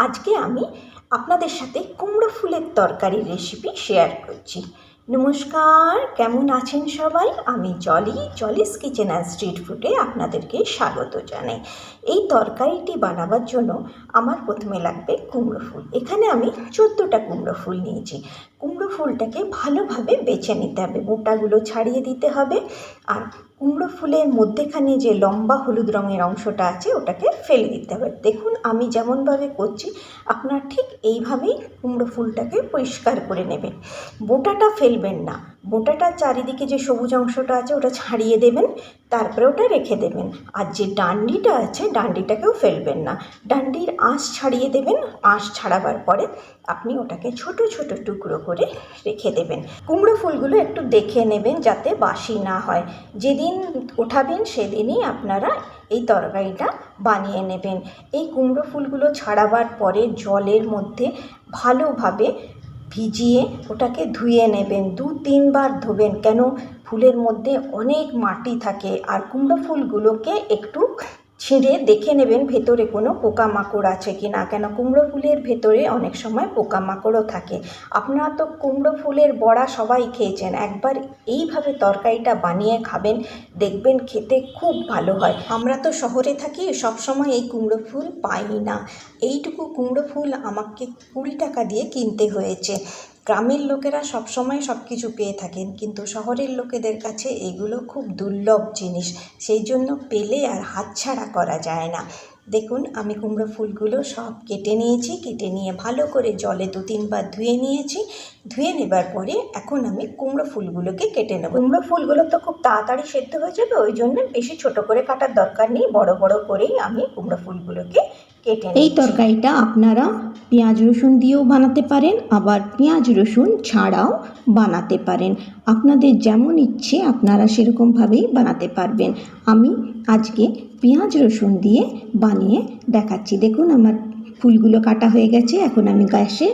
আজকে আমি আপনাদের সাথে কুমড়ো ফুলের তরকারির রেসিপি শেয়ার করছি। নমস্কার, কেমন আছেন সবাই? আমি জলিস কিচেন অ্যান্ড স্ট্রিট ফুডে আপনাদেরকে স্বাগত জানাই। এই তরকারিটি বানাবার জন্য আমার প্রথমে লাগবে কুমড়ো ফুল। এখানে আমি 14টা কুমড়ো ফুল নিয়েছি। কুমড়ো ফুলটাকে ভালোভাবে বেছে নিতে হবে, বোটাগুলো ছাড়িয়ে দিতে হবে। আর কুমড়ো ফুলের মধ্যেখানে যে লম্বা হলুদ রঙের অংশটা আছে ওটাকে ফেলে দিতে হবে। দেখুন আমি যেমনভাবে করছি আপনারা ঠিক এইভাবেই কুমড়ো ফুলটাকে পরিষ্কার করে নেবেন। বোটাটা ফেলবেন না, বোটাটার চারিদিকে যে সবুজ অংশটা আছে ওটা ছাড়িয়ে দেবেন, তারপরে ওটা রেখে দেবেন। আর যে ডান্ডিটা আছে ডান্ডিটাকেও ফেলবেন না, ডান্ডির আঁশ ছাড়িয়ে দেবেন। আঁশ ছাড়াবার পরে আপনি ওটাকে ছোট ছোট টুকরো করে রেখে দেবেন। কুমড়ো ফুলগুলো একটু দেখে নেবেন যাতে বাসি না হয়। যেদিন ওঠাবেন সেদিনই আপনারা এই তরকারিটা বানিয়ে নেবেন। এই কুমড়ো ফুলগুলো ছাড়াবার পরে জলের মধ্যে ভালোভাবে ভিজিয়ে ওটাকে ধুয়ে নেবেন। 2-3 বার ধোবেন, কেন ফুলের মধ্যে অনেক মাটি থাকে। আর কুমড়ো ফুলগুলোকে একটু ছিঁড়ে দেখে নেবেন ভেতরে কোনো পোকামাকড় আছে কি না, কেন কুমড়ো ফুলের ভেতরে অনেক সময় পোকামাকড়ও থাকে। আপনারা তো কুমড়ো ফুলের বড়া সবাই খেয়েছেন, একবার এইভাবে তরকারিটা বানিয়ে খাবেন, দেখবেন খেতে খুব ভালো হয়। আমরা তো শহরে থাকি, সবসময় এই কুমড়ো ফুল পাই না। এইটুকু কুমড়ো ফুল আমাকে 20 টাকা দিয়ে কিনতে হয়েছে। গ্রামের লোকেরা সবসময় সব কিছু পেয়ে থাকেন, কিন্তু শহরের লোকেদের কাছে এগুলো খুব দুর্লভ জিনিস, সেই জন্য পেলে আর হাতছাড়া করা যায় না। দেখুন আমি কুমড়ো ফুলগুলো সব কেটে নিয়েছি, কেটে নিয়ে ভালো করে জলে 2-3 বার ধুয়ে নিয়েছি। ধুয়ে নেবার পরে এখন আমি কুমড়ো ফুলগুলোকে কেটে নেব। কুমড়ো ফুলগুলো তো খুব তাড়াতাড়ি সেদ্ধ হয়ে যাবে, ওই জন্য বেশি ছোট করে কাটার দরকার নেই, বড় বড় করেই আমি কুমড়ো ফুলগুলোকে কেটে নিচ্ছি। এই তরকারিটা আপনারা পেঁয়াজ রসুন দিয়েও বানাতে পারেন, আবার পেঁয়াজ রসুন ছাড়াও বানাতে পারেন। আপনাদের যেমন ইচ্ছে আপনারা সেরকমভাবেই বানাতে পারবেন। আমি আজকে পেঁয়াজ রসুন দিয়ে বানিয়ে দেখাচ্ছি। দেখুন আমার ফুলগুলো কাটা হয়ে গেছে। এখন আমি গ্যাসে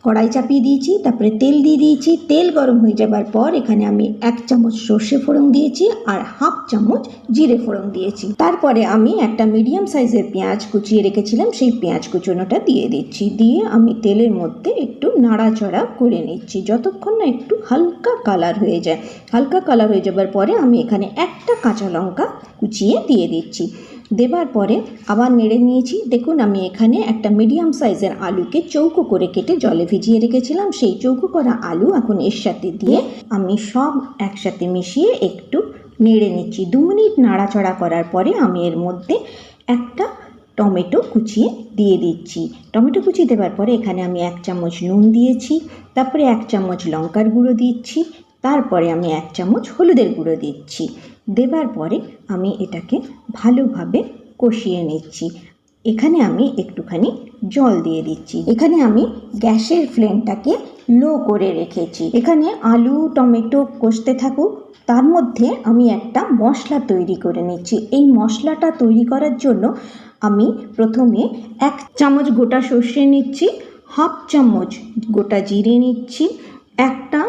কড়াই চাপিয়ে দিয়েছি, তারপরে তেল দিয়ে দিয়েছি। তেল গরম হয়ে যাবার পর এখানে আমি 1 চামচ সর্ষে ফোড়ন দিয়েছি আর 1/2 চামচ জিরে ফোড়ন দিয়েছি। তারপরে আমি একটা মিডিয়াম সাইজের পেঁয়াজ কুচিয়ে রেখেছিলাম, সেই পেঁয়াজ কুচোনোটা দিয়ে দিচ্ছি। দিয়ে আমি তেলের মধ্যে একটু নাড়াচাড়া করে নিচ্ছি যতক্ষণ না একটু হালকা কালার হয়ে যায়। হালকা কালার হয়ে যাবার পরে আমি এখানে একটা কাঁচা লঙ্কা কুচিয়ে দিয়ে দিচ্ছি। দেবার পরে আবার নেড়ে নিয়েছি। দেখুন আমি এখানে একটা মিডিয়াম সাইজের আলুকে চৌকো করে কেটে জলে ভিজিয়ে রেখেছিলাম, সেই চৌকো করা আলু এখন এর সাথে দিয়ে আমি সব একসাথে মিশিয়ে একটু নেড়ে নিচ্ছি। 2 মিনিট নাড়াচাড়া করার পরে আমি এর মধ্যে একটা টমেটো কুচিয়ে দিয়ে দিচ্ছি। টমেটো কুচি দেওয়ার পরে এখানে আমি 1 চামচ নুন দিয়েছি, তারপরে 1 চামচ লঙ্কার গুঁড়ো দিচ্ছি, তারপরে আমি 1 চামচ হলুদের গুঁড়ো দিচ্ছি। দেবার পরে আমি এটাকে ভালোভাবে কষিয়ে নিচ্ছি। এখানে আমি একটুখানি জল দিয়ে দিচ্ছি। এখানে আমি গ্যাসের ফ্লেমটাকে লো করে রেখেছি। এখানে আলু টমেটো কষতে থাকুক, তার মধ্যে আমি একটা মশলা তৈরি করে নিচ্ছি। এই মশলাটা তৈরি করার জন্য আমি প্রথমে 1 চামচ গোটা সর্ষে নিচ্ছি, 1/2 চামচ গোটা জিরে নিচ্ছি, একটা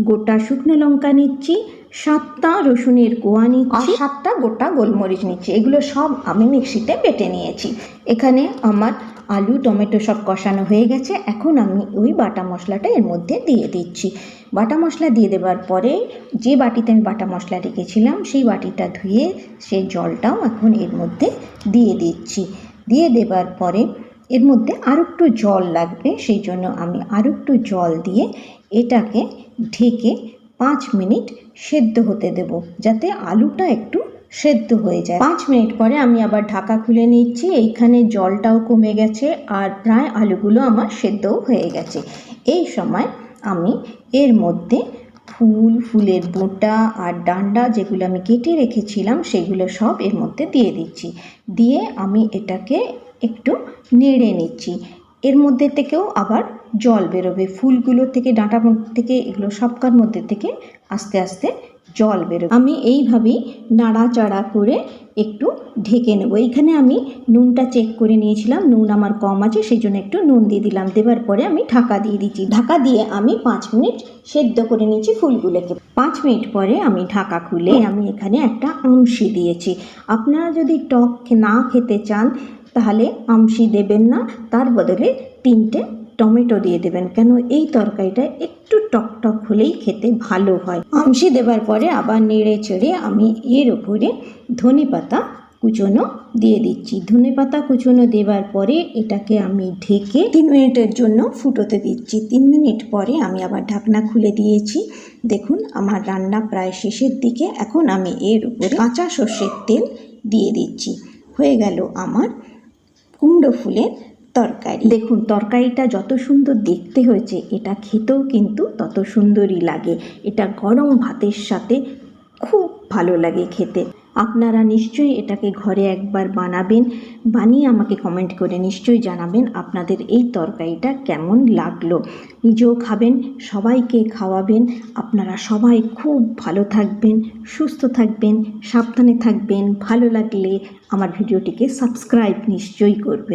গোটা শুকনো লঙ্কা নিচ্ছি, 7টা রসুনের কোয়া নিচ্ছি, 7টা গোটা গোলমরিচ নিচ্ছি। এগুলো সব আমি মিক্সিতে বেটে নিয়েছি। এখানে আমার আলু টমেটো সব কষানো হয়ে গেছে। এখন আমি ওই বাটা মশলাটা এর মধ্যে দিয়ে দিচ্ছি। বাটা মশলা দিয়ে দেওয়ার পরে যে বাটিতে আমি বাটা মশলা রেখেছিলাম সেই বাটিটা ধুয়ে সেই জলটাও এখন এর মধ্যে দিয়ে দিচ্ছি। দিয়ে দেবার পরে এর মধ্যে আরও একটু জল লাগবে, সেই জন্য আমি আরও একটু জল দিয়ে এটাকে ঢেকে 5 মিনিট সেদ্ধ হতে দেব, যাতে আলুটা একটু সেদ্ধ হয়ে যায়। 5 মিনিট পরে আমি আবার ঢাকা খুলে নিচ্ছি। এইখানে জলটাও কমে গেছে আর প্রায় আলুগুলো আমার সেদ্ধও হয়ে গেছে। এই সময় আমি এর মধ্যে ফুলের বোঁটা আর ডান্ডা যেগুলো আমি কেটে রেখেছিলাম সেগুলো সব এর মধ্যে দিয়ে দিচ্ছি। দিয়ে আমি এটাকে একটু নেড়ে নিচ্ছি। এর মধ্যে থেকেও আবার জল বেরোবে, ফুলগুলো থেকে ডাঁটা থেকে এগুলো সবকার মধ্যে থেকে আস্তে আস্তে জল বেরোবে। আমি এইভাবেই নাড়াচাড়া করে একটু ঢেকে নেব। এইখানে আমি নুনটা চেক করে নিয়েছিলাম, নুন আমার কম আছে সেই জন্য একটু নুন দিয়ে দিলাম। দেবার পরে আমি ঢাকা দিয়ে দিচ্ছি। ঢাকা দিয়ে আমি 5 মিনিট সেদ্ধ করে নিয়েছি ফুলগুলোকে। 5 মিনিট পরে আমি ঢাকা খুলে আমি এখানে একটা আমশি দিয়েছি। আপনারা যদি টক না খেতে চান তাহলে আমশি দেবেন না, তার বদলে 3টে টমেটো দিয়ে দেবেন, কেন এই তরকারিটা একটু টকটক হলেই খেতে ভালো হয়। আমশি দেবার পরে আবার নেড়ে চেড়ে আমি এর উপরে ধনেপাতা কুচনো দিয়ে দিচ্ছি। ধনেপাতা কুচনো দেবার পরে এটাকে আমি ঢেকে 3 মিনিটের জন্য ফুটোতে দিচ্ছি। 3 মিনিট পরে আমি আবার ঢাকনা খুলে দিয়েছি। দেখুন আমার রান্না প্রায় শেষের দিকে। এখন আমি এর উপরে কাঁচা সর্ষের তেল দিয়ে দিচ্ছি। হয়ে গেল আমার কুমড়ো ফুলের তরকারি। দেখুন তরকারিটা যত সুন্দর দেখতে হয়েছে, এটা খেতেও কিন্তু তত সুন্দরই লাগে। এটা গরম ভাতের সাথে খুব ভালো লাগে খেতে। আপনারা নিশ্চয়ই এটাকে ঘরে একবার বানাবেন, বানিয়ে আমাকে কমেন্ট করে নিশ্চয়ই জানাবেন আপনাদের এই তরকারিটা কেমন লাগলো। নিজেও খাবেন, সবাইকে খাওয়াবেন। আপনারা সবাই খুব ভালো থাকবেন, সুস্থ থাকবেন, সাবধানে থাকবেন। ভালো লাগলে আমার ভিডিওটিকে সাবস্ক্রাইব নিশ্চয়ই করবেন।